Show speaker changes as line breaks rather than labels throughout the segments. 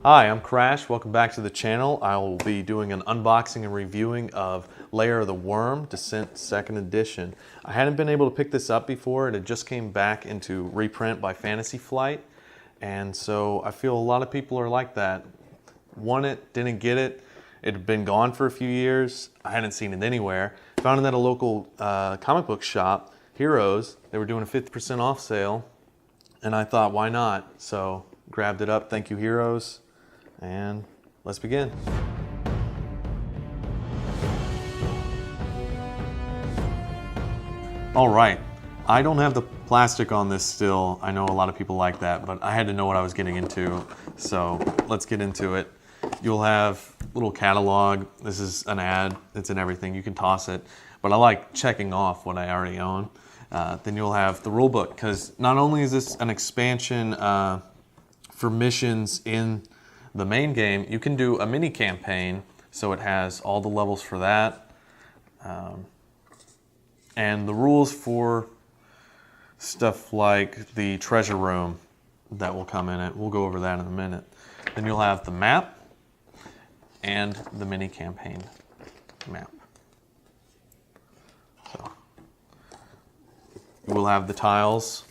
Hi, I'm Crash. Welcome back to the channel. I will be doing an unboxing and reviewing of Lair the Wyrm Descent 2nd Edition. I hadn't been able to pick this up before. It had just came back into reprint by Fantasy Flight, and so I feel a lot of people are like that. Won it, didn't get it. It had been gone for a few years. I hadn't seen it anywhere. Found it at a local comic book shop, Heroes. They were doing a 50% off sale, and I thought, why not? So grabbed it up. Thank you, Heroes. And let's begin. All right, I don't have the plastic on this still. I know a lot of people like that, but I had to know what I was getting into. So let's get into it. You'll have a little catalog. This is an ad, it's in everything. You can toss it, but I like checking off what I already own. Then you'll have the rule book, because not only is this an expansion for missions in the main game, you can do a mini campaign, so it has all the levels for that, and the rules for stuff like the treasure room that will come in it. We'll go over that in a minute. Then you'll have the map and the mini campaign map. So you will have the tiles,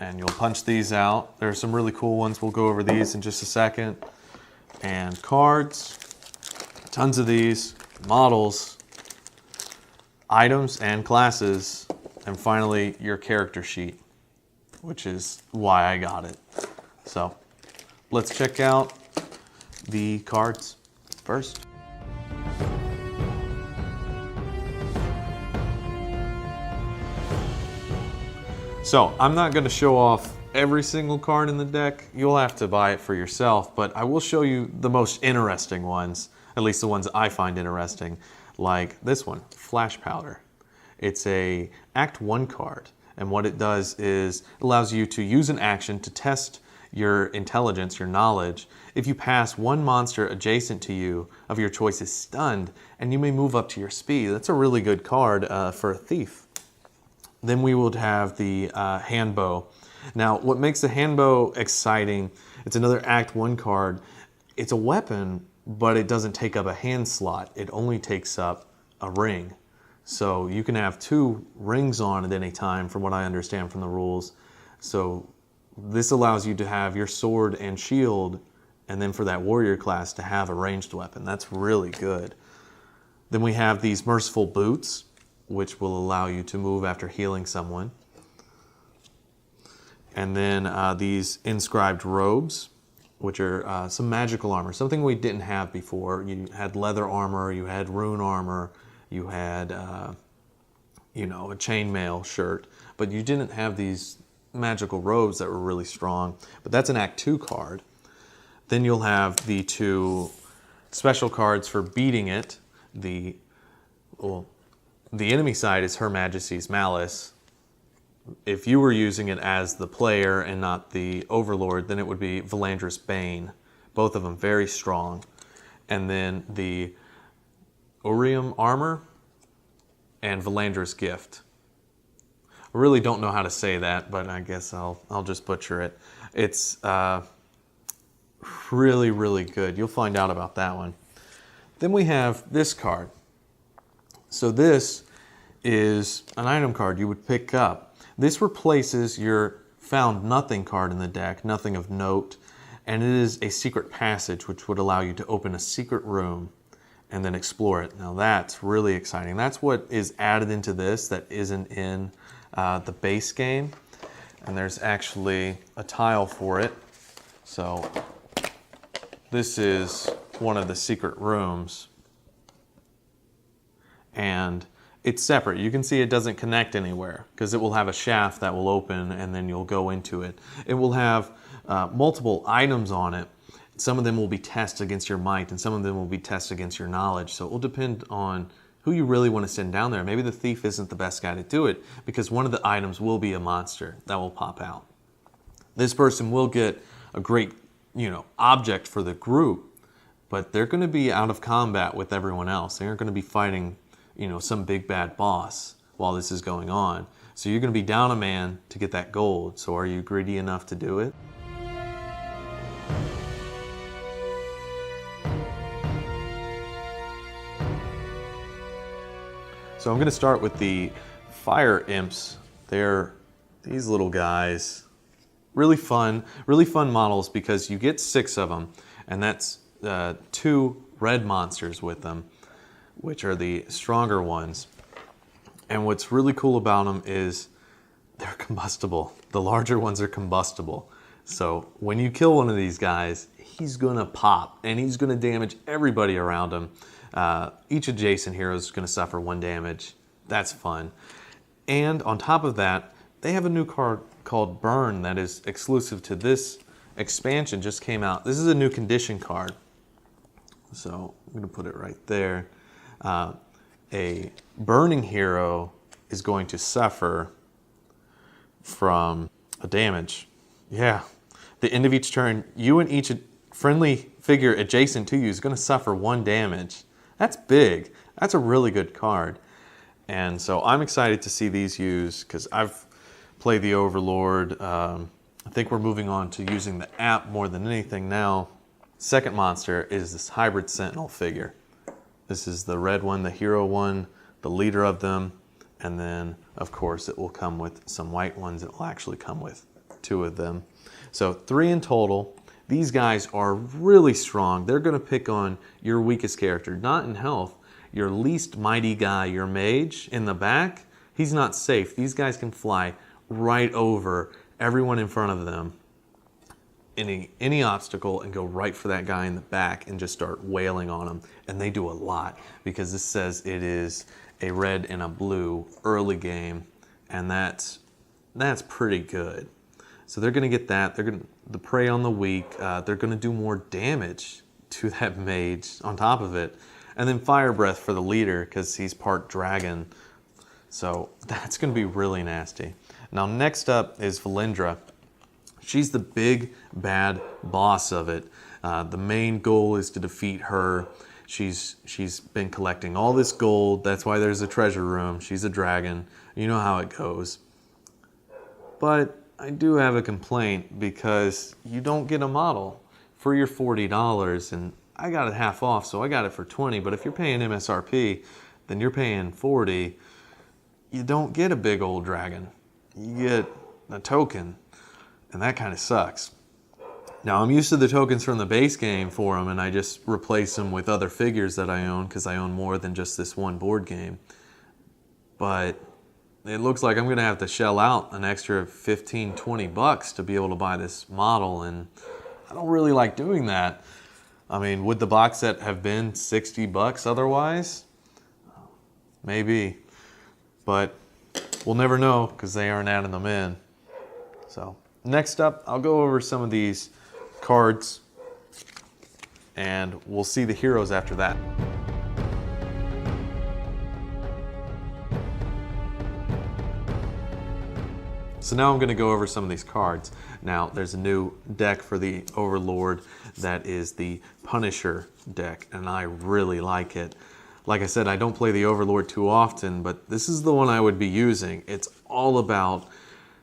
and you'll punch these out. There are some really cool ones. We'll go over these in just a second. And cards, tons of these, models, items and classes, and finally your character sheet, which is why I got it. So let's check out the cards first. So I'm not going to show off every single card in the deck. You'll have to buy it for yourself, but I will show you the most interesting ones, at least the ones I find interesting, like this one, Flash Powder. It's a Act 1 card, and what it does is it allows you to use an action to test your intelligence, your knowledge. If you pass one monster adjacent to you of your choice is stunned, and you may move up to your speed. That's a really good card for a thief. Then we would have the hand bow. Now, what makes the hand bow exciting, it's another Act 1 card. It's a weapon, but it doesn't take up a hand slot. It only takes up a ring. So you can have 2 rings on at any time, from what I understand from the rules. So this allows you to have your sword and shield, and then for that warrior class to have a ranged weapon. That's really good. Then we have these merciful boots, which will allow you to move after healing someone. And then these inscribed robes, which are some magical armor, something we didn't have before. You had leather armor, you had rune armor, you had a chainmail shirt, but you didn't have these magical robes that were really strong. But that's an Act 2 card. Then you'll have the 2 special cards for beating it. The enemy side is Her Majesty's Malice. If you were using it as the player and not the overlord, then it would be Valandra's Bane. Both of them very strong. And then the Wyrm Armor and Valandra's Gift. I really don't know how to say that, but I guess I'll just butcher it. It's really, really good. You'll find out about that one. Then we have this card. So this is an item card you would pick up. This replaces your found nothing card in the deck, nothing of note, and it is a secret passage which would allow you to open a secret room and then explore it. Now that's really exciting. That's what is added into this that isn't in the base game, and there's actually a tile for it. So this is one of the secret rooms, and it's separate. You can see it doesn't connect anywhere because it will have a shaft that will open and then you'll go into it. It will have multiple items on it. Some of them will be tested against your might and some of them will be tested against your knowledge. So it will depend on who you really want to send down there. Maybe the thief isn't the best guy to do it because one of the items will be a monster that will pop out. This person will get a great, object for the group, but they're going to be out of combat with everyone else. They aren't going to be fighting, some big bad boss while this is going on. So you're going to be down a man to get that gold. So are you greedy enough to do it? So I'm going to start with the fire imps. They're these little guys. Really fun models because you get 6 of them, and that's 2 red monsters with them, which are the stronger ones. And what's really cool about them is they're combustible. The larger ones are combustible. So when you kill one of these guys, he's gonna pop and he's gonna damage everybody around him. Each adjacent hero is gonna suffer 1 damage. That's fun. And on top of that, they have a new card called Burn that is exclusive to this expansion, just came out. This is a new condition card. So I'm gonna put it right there. A burning hero is going to suffer from a damage. Yeah. The end of each turn, you and each friendly figure adjacent to you is going to suffer 1 damage. That's big. That's a really good card. And so I'm excited to see these used because I've played the Overlord. I think we're moving on to using the app more than anything now. Second monster is this hybrid sentinel figure. This is the red one, the hero one, the leader of them. And then, of course, it will come with some white ones. It will actually come with 2 of them. So 3 in total. These guys are really strong. They're going to pick on your weakest character, not in health. Your least mighty guy, your mage in the back, he's not safe. These guys can fly right over everyone in front of them, any obstacle, and go right for that guy in the back and just start wailing on him. And they do a lot because this says it is a red and a blue early game, and that's pretty good. So they're going to get that. They're going to prey on the weak. They're going to do more damage to that mage on top of it. And then fire breath for the leader because he's part dragon. So that's going to be really nasty. Now next up is Valindra. She's the big bad boss of it. The main goal is to defeat her. She's been collecting all this gold. That's why there's a treasure room. She's a dragon. You know how it goes. But I do have a complaint because you don't get a model for your $40, and I got it half off, so I got it for $20. But if you're paying MSRP, then you're paying $40. You don't get a big old dragon. You get a token, and that kind of sucks. Now, I'm used to the tokens from the base game for them, and I just replace them with other figures that I own because I own more than just this one board game. But it looks like I'm going to have to shell out an extra 15, 20 bucks to be able to buy this model, and I don't really like doing that. I mean, would the box set have been 60 bucks otherwise? Maybe. But we'll never know because they aren't adding them in. So next up, I'll go over some of these cards, and we'll see the heroes after that. So now I'm going to go over some of these cards. Now, there's a new deck for the Overlord that is the Punisher deck, and I really like it. Like I said, I don't play the Overlord too often, but this is the one I would be using. It's all about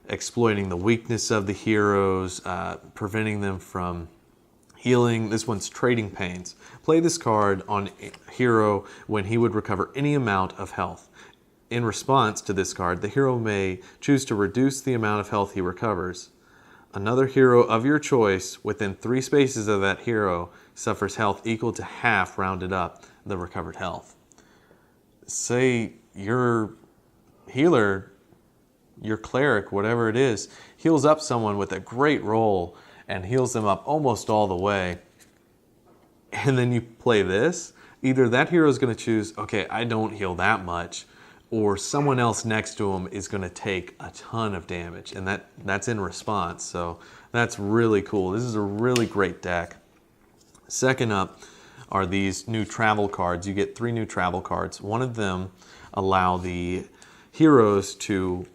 exploiting the weakness of the heroes, preventing them from healing. This one's Trading Pains. Play this card on a hero when he would recover any amount of health. In response to this card, the hero may choose to reduce the amount of health he recovers. Another hero of your choice within 3 spaces of that hero suffers health equal to half, rounded up, the recovered health. Say your healer, your cleric, whatever it is, heals up someone with a great roll and heals them up almost all the way, and then you play this, either that hero is going to choose, okay, I don't heal that much, or someone else next to him is going to take a ton of damage, and that's in response. So that's really cool. This is a really great deck. Second up are these new travel cards. You get 3 new travel cards. One of them allow the heroes to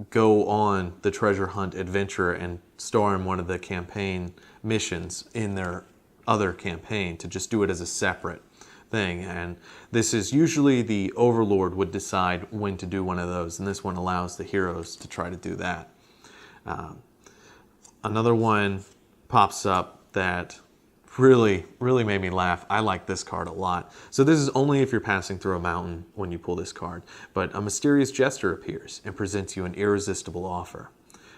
go on the treasure hunt adventure and star in one of the campaign missions in their other campaign, to just do it as a separate. thing. And this is usually the Overlord would decide when to do one of those, and this one allows the heroes to try to do that. Another one pops up that really made me laugh. I like this card a lot. So this is only if you're passing through a mountain when you pull this card. But a mysterious jester appears and presents you an irresistible offer.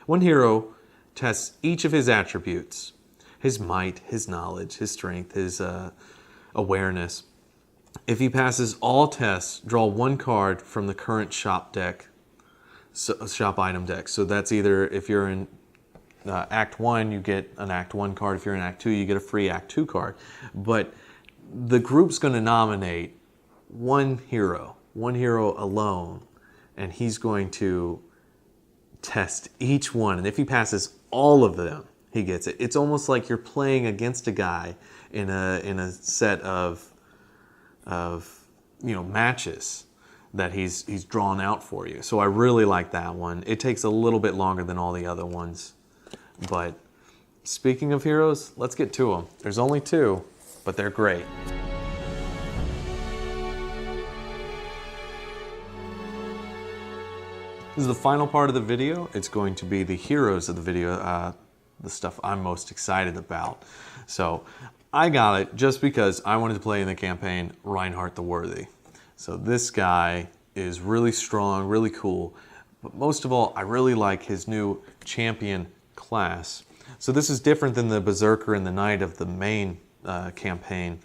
One hero tests each of his attributes: his might, his knowledge, his strength, his awareness. If he passes all tests, draw one card from the current shop item deck. So that's either if you're in Act 1, you get an Act 1 card. If you're in Act 2, you get a free Act 2 card. But the group's going to nominate one hero alone, and he's going to test each one. And if he passes all of them, he gets it. It's almost like you're playing against a guy in a set of matches that he's drawn out for you. So I really like that one. It takes a little bit longer than all the other ones. But speaking of heroes, let's get to them. There's only 2, but they're great. This is the final part of the video. It's going to be the heroes of the video, the stuff I'm most excited about. So I got it just because I wanted to play in the campaign Reinhardt the Worthy. So this guy is really strong, really cool, but most of all, I really like his new champion class. So this is different than the Berserker and the Knight of the main campaign.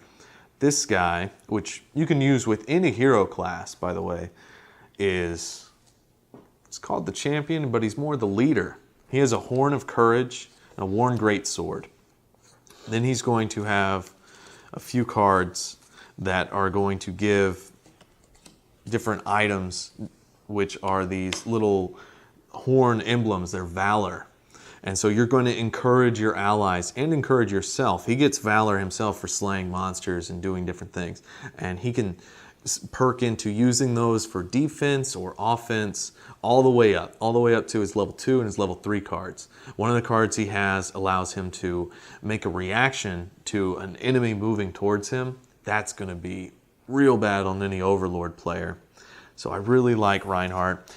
This guy, which you can use with any hero class, by the way, it's called the champion, but he's more the leader. He has a horn of courage and a worn greatsword. Then he's going to have a few cards that are going to give different items, which are these little horn emblems. They're valor. And so you're going to encourage your allies and encourage yourself. He gets valor himself for slaying monsters and doing different things. And he can perk into using those for defense or offense all the way up to his level 2 and his level 3 cards. One of the cards he has allows him to make a reaction to an enemy moving towards him. That's going to be real bad on any Overlord player. So I really like Reinhardt.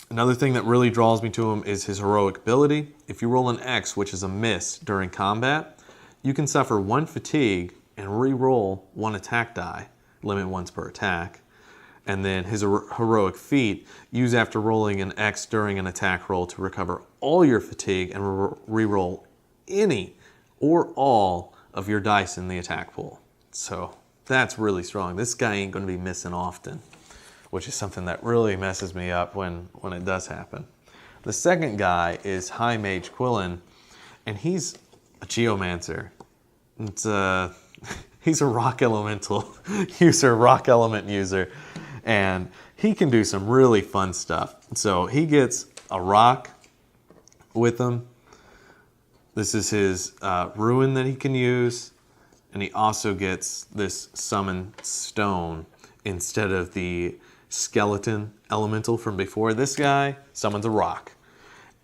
Another thing that really draws me to him is his heroic ability. If you roll an X, which is a miss during combat, you can suffer 1 fatigue and re-roll 1 attack die, limit once per attack. And then his heroic feat, use after rolling an X during an attack roll to recover all your fatigue and re-roll any or all of your dice in the attack pool. So that's really strong. This guy ain't going to be missing often, which is something that really messes me up when it does happen. The second guy is High Mage Quillen, and he's a Geomancer. He's a rock elemental user, rock element user, and he can do some really fun stuff. So he gets a rock with him. This is his ruin that he can use, and he also gets this summon stone instead of the skeleton elemental from before. This guy summons a rock.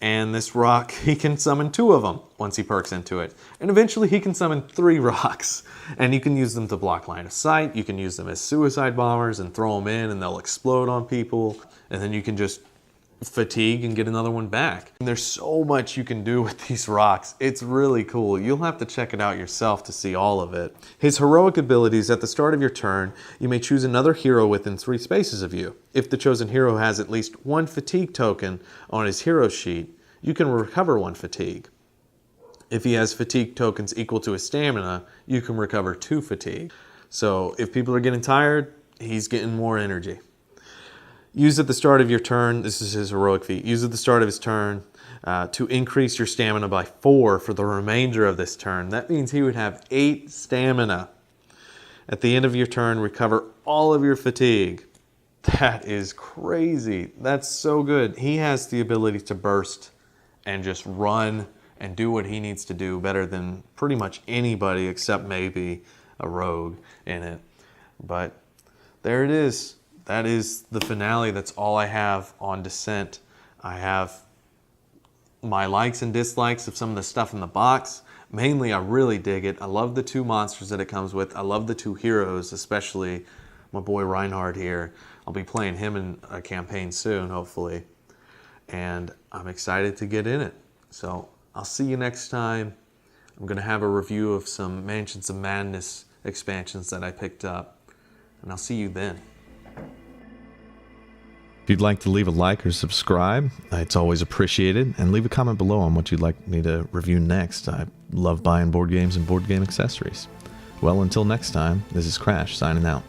And this rock, he can summon 2 of them once he perks into it. And eventually he can summon 3 rocks. And you can use them to block line of sight. You can use them as suicide bombers and throw them in and they'll explode on people. And then you can just fatigue and get another one back. And there's so much you can do with these rocks. It's really cool. You'll have to check it out yourself to see all of it. His heroic abilities: at the start of your turn, you may choose another hero within 3 spaces of you. If the chosen hero has at least 1 fatigue token on his hero sheet, you can recover 1 fatigue. If he has fatigue tokens equal to his stamina, you can recover 2 fatigue. So if people are getting tired, he's getting more energy. Use at the start of your turn, this is his heroic feat, use at the start of his turn to increase your stamina by 4 for the remainder of this turn. That means he would have 8 stamina. At the end of your turn, recover all of your fatigue. That is crazy. That's so good. He has the ability to burst and just run and do what he needs to do better than pretty much anybody except maybe a rogue in it. But there it is. That is the finale. That's all I have on Descent. I have my likes and dislikes of some of the stuff in the box, mainly I really dig it. I love the 2 monsters that it comes with. I love the 2 heroes, especially my boy Reinhardt here. I'll be playing him in a campaign soon, hopefully. And I'm excited to get in it. So I'll see you next time. I'm going to have a review of some Mansions of Madness expansions that I picked up. And I'll see you then. If you'd like to leave a like or subscribe, it's always appreciated. And leave a comment below on what you'd like me to review next. I love buying board games and board game accessories. Well, until next time, this is Crash signing out.